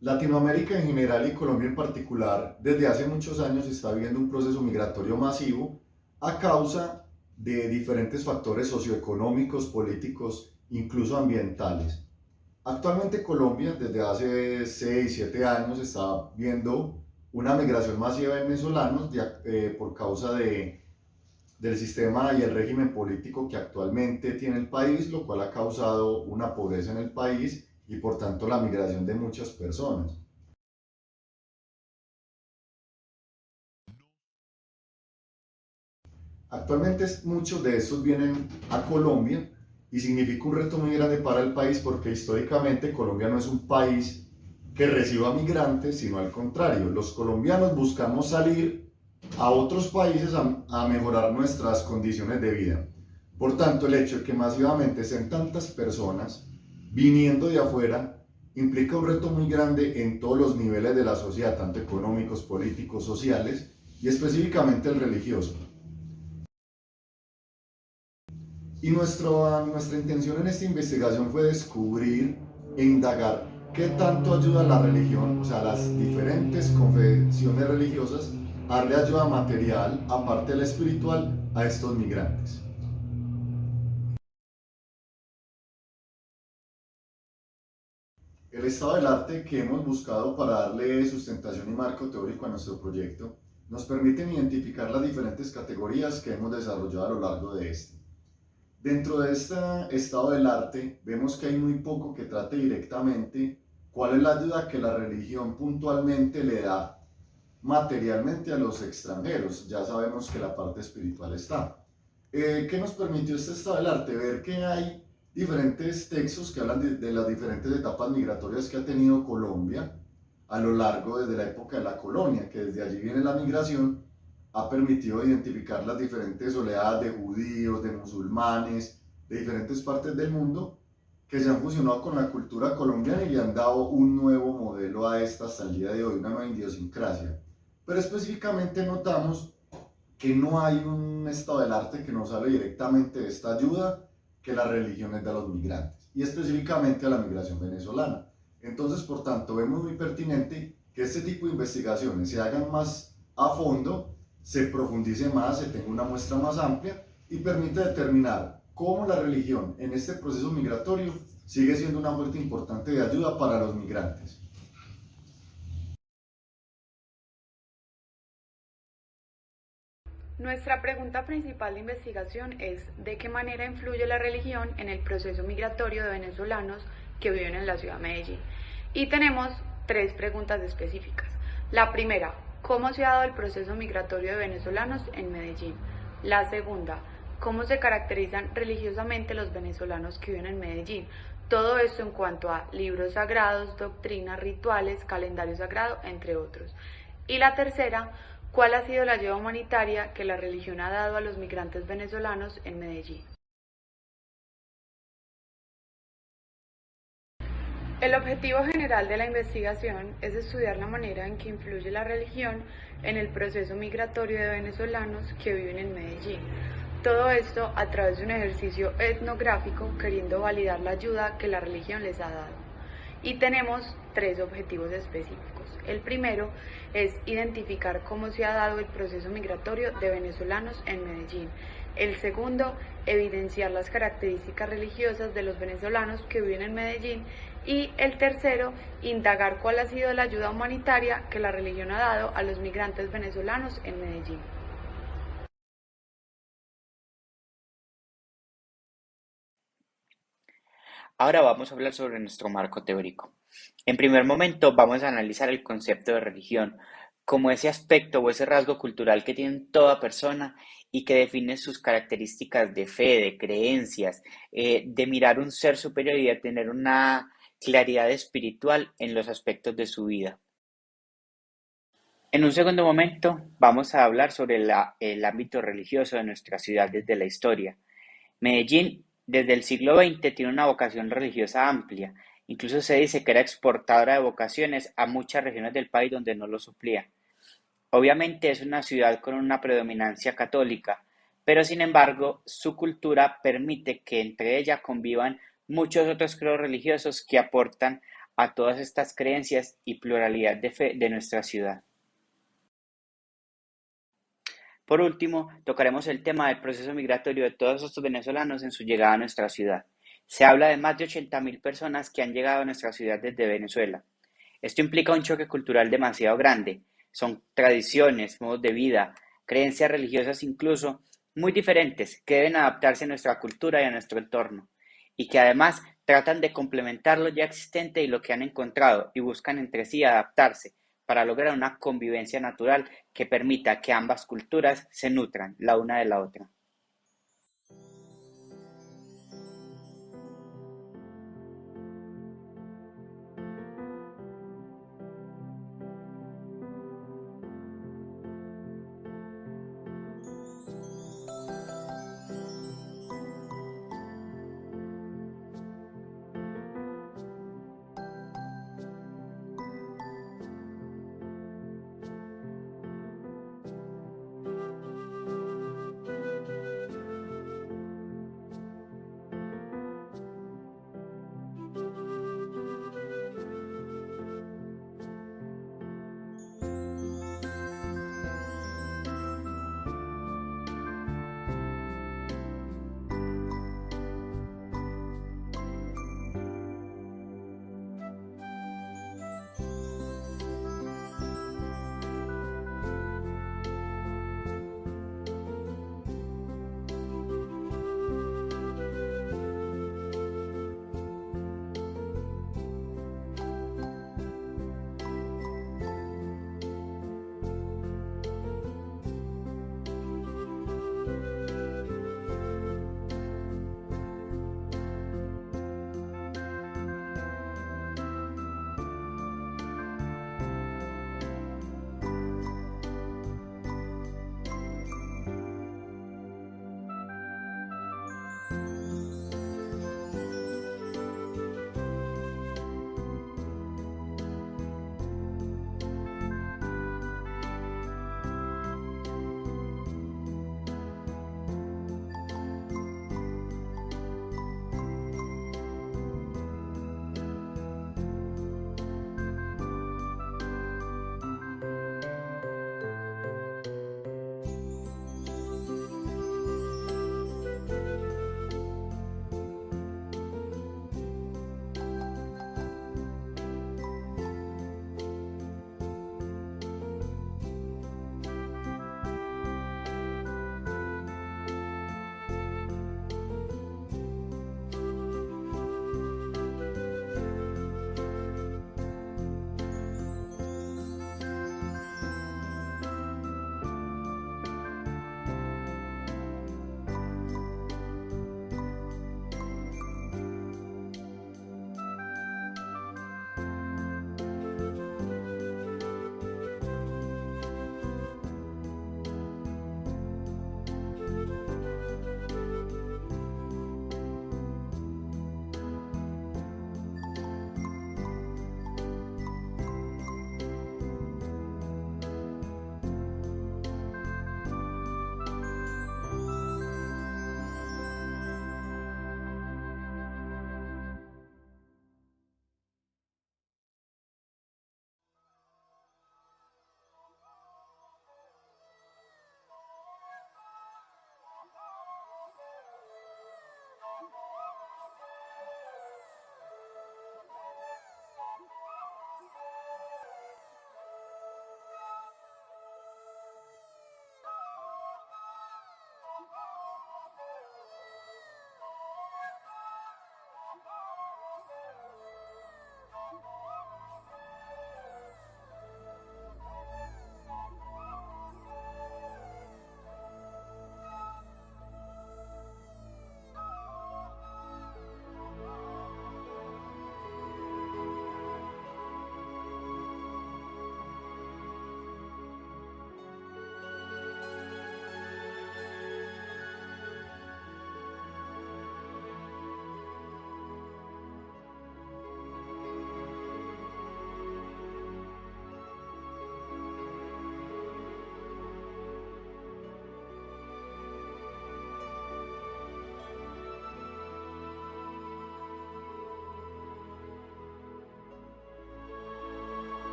Latinoamérica en general y Colombia en particular, desde hace muchos años está viviendo un proceso migratorio masivo a causa de diferentes factores socioeconómicos, políticos, incluso ambientales. Actualmente Colombia, desde hace 6 7 años, está viendo una migración masiva de venezolanos por causa del sistema y el régimen político que actualmente tiene el país, lo cual ha causado una pobreza en el país y por tanto la migración de muchas personas. Actualmente muchos de estos vienen a Colombia y significa un reto muy grande para el país porque históricamente Colombia no es un país que reciba migrantes, sino al contrario, los colombianos buscamos salir a otros países a mejorar nuestras condiciones de vida. Por tanto, el hecho de que masivamente sean tantas personas viniendo de afuera implica un reto muy grande en todos los niveles de la sociedad, tanto económicos, políticos, sociales y específicamente el religioso. Y nuestra intención en esta investigación fue descubrir e indagar qué tanto ayuda la religión, o sea, las diferentes confesiones religiosas, a darle ayuda material, aparte de la espiritual, a estos migrantes. El estado del arte que hemos buscado para darle sustentación y marco teórico a nuestro proyecto nos permiten identificar las diferentes categorías que hemos desarrollado a lo largo de este. Dentro de este estado del arte, vemos que hay muy poco que trate directamente cuál es la ayuda que la religión puntualmente le da materialmente a los extranjeros. Ya sabemos que la parte espiritual está. ¿Qué nos permitió este estado del arte? Ver que hay diferentes textos que hablan de las diferentes etapas migratorias que ha tenido Colombia a lo largo desde la época de la colonia, que desde allí viene la migración, ha permitido identificar las diferentes oleadas de judíos, de musulmanes, de diferentes partes del mundo, que se han fusionado con la cultura colombiana y le han dado un nuevo modelo a esta hasta el día de hoy, una nueva idiosincrasia. Pero específicamente notamos que no hay un estado del arte que nos hable directamente de esta ayuda que la religión es de los migrantes, y específicamente a la migración venezolana. Entonces, por tanto, vemos muy pertinente que este tipo de investigaciones se hagan más a fondo, se profundice más, se tenga una muestra más amplia y permita determinar cómo la religión en este proceso migratorio sigue siendo una fuente importante de ayuda para los migrantes. Nuestra pregunta principal de investigación es ¿de qué manera influye la religión en el proceso migratorio de venezolanos que viven en la ciudad de Medellín? Y tenemos tres preguntas específicas. La primera, ¿cómo se ha dado el proceso migratorio de venezolanos en Medellín? La segunda, ¿cómo se caracterizan religiosamente los venezolanos que viven en Medellín? Todo esto en cuanto a libros sagrados, doctrinas, rituales, calendario sagrado, entre otros. Y la tercera, ¿cuál ha sido la ayuda humanitaria que la religión ha dado a los migrantes venezolanos en Medellín? El objetivo general de la investigación es estudiar la manera en que influye la religión en el proceso migratorio de venezolanos que viven en Medellín. Todo esto a través de un ejercicio etnográfico queriendo validar la ayuda que la religión les ha dado. Y tenemos tres objetivos específicos. El primero es identificar cómo se ha dado el proceso migratorio de venezolanos en Medellín. El segundo, evidenciar las características religiosas de los venezolanos que viven en Medellín. Y el tercero, indagar cuál ha sido la ayuda humanitaria que la religión ha dado a los migrantes venezolanos en Medellín. Ahora vamos a hablar sobre nuestro marco teórico. En primer momento vamos a analizar el concepto de religión como ese aspecto o ese rasgo cultural que tiene toda persona y que define sus características de fe, de creencias, de mirar un ser superior y de tener una claridad espiritual en los aspectos de su vida. En un segundo momento vamos a hablar sobre el ámbito religioso de nuestra ciudad desde la historia. Medellín, desde el siglo XX, tiene una vocación religiosa amplia. Incluso se dice que era exportadora de vocaciones a muchas regiones del país donde no lo suplía. Obviamente es una ciudad con una predominancia católica, pero sin embargo su cultura permite que entre ella convivan muchos otros credos religiosos que aportan a todas estas creencias y pluralidad de fe de nuestra ciudad. Por último, tocaremos el tema del proceso migratorio de todos estos venezolanos en su llegada a nuestra ciudad. Se habla de más de 80.000 personas que han llegado a nuestra ciudad desde Venezuela. Esto implica un choque cultural demasiado grande. Son tradiciones, modos de vida, creencias religiosas incluso, muy diferentes, que deben adaptarse a nuestra cultura y a nuestro entorno, y que además tratan de complementar lo ya existente y lo que han encontrado, y buscan entre sí adaptarse para lograr una convivencia natural que permita que ambas culturas se nutran la una de la otra.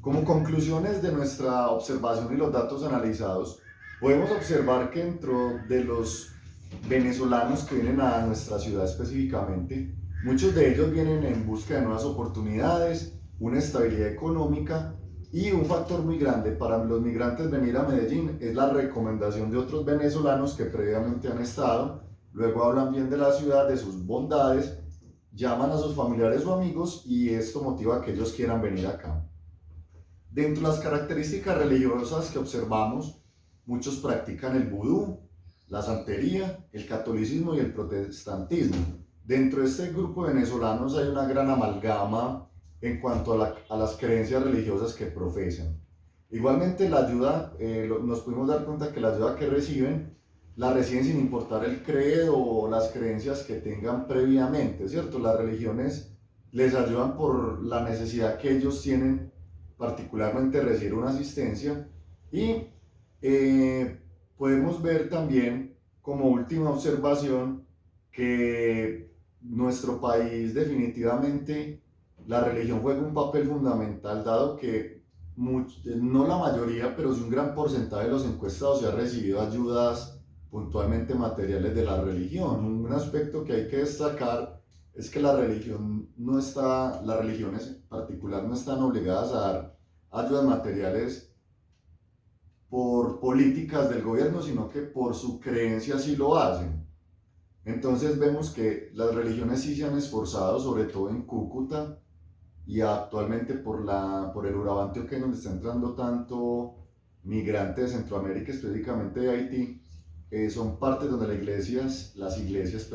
Como conclusiones de nuestra observación y los datos analizados, podemos observar que dentro de los venezolanos que vienen a nuestra ciudad específicamente, muchos de ellos vienen en busca de nuevas oportunidades, una estabilidad económica y un factor muy grande para los migrantes venir a Medellín es la recomendación de otros venezolanos que previamente han estado, luego hablan bien de la ciudad, de sus bondades, llaman a sus familiares o amigos y esto motiva a que ellos quieran venir acá. Dentro de las características religiosas que observamos, muchos practican el vudú, la santería, el catolicismo y el protestantismo. Dentro de este grupo de venezolanos hay una gran amalgama en cuanto a las creencias religiosas que profesan. Igualmente la ayuda, nos pudimos dar cuenta que la ayuda que reciben, la reciben sin importar el credo o las creencias que tengan previamente, ¿cierto? Las religiones les ayudan por la necesidad que ellos tienen particularmente recibir una asistencia y podemos ver también como última observación que nuestro país definitivamente la religión juega un papel fundamental dado que no la mayoría pero sí un gran porcentaje de los encuestados se ha recibido ayudas puntualmente materiales de la religión. Un aspecto que hay que destacar es que las religiones en particular no están obligadas a dar ayudas materiales por políticas del gobierno, sino que por su creencia sí lo hacen. Entonces vemos que las religiones sí se han esforzado, sobre todo en Cúcuta y actualmente por el Urabá antioqueño, donde está entrando tanto migrante de Centroamérica, específicamente de Haití, son partes donde las iglesias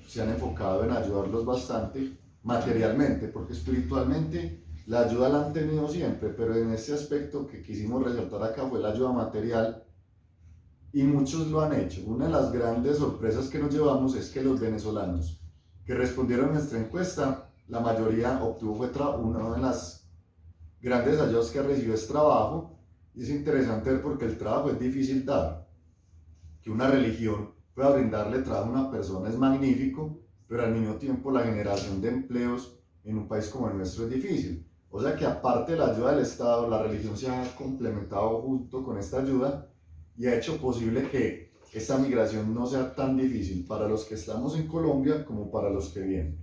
se han enfocado en ayudarlos bastante materialmente, porque espiritualmente la ayuda la han tenido siempre, pero en este aspecto que quisimos resaltar acá fue la ayuda material y muchos lo han hecho. Una de las grandes sorpresas que nos llevamos es que los venezolanos que respondieron a nuestra encuesta, la mayoría obtuvo una de las grandes ayudas que recibió es trabajo, y es interesante ver porque el trabajo es difícil dar. Que una religión pueda brindarle trabajo a una persona es magnífico, pero al mismo tiempo la generación de empleos en un país como el nuestro es difícil. O sea que aparte de la ayuda del Estado, la religión se ha complementado junto con esta ayuda y ha hecho posible que esta migración no sea tan difícil para los que estamos en Colombia como para los que vienen.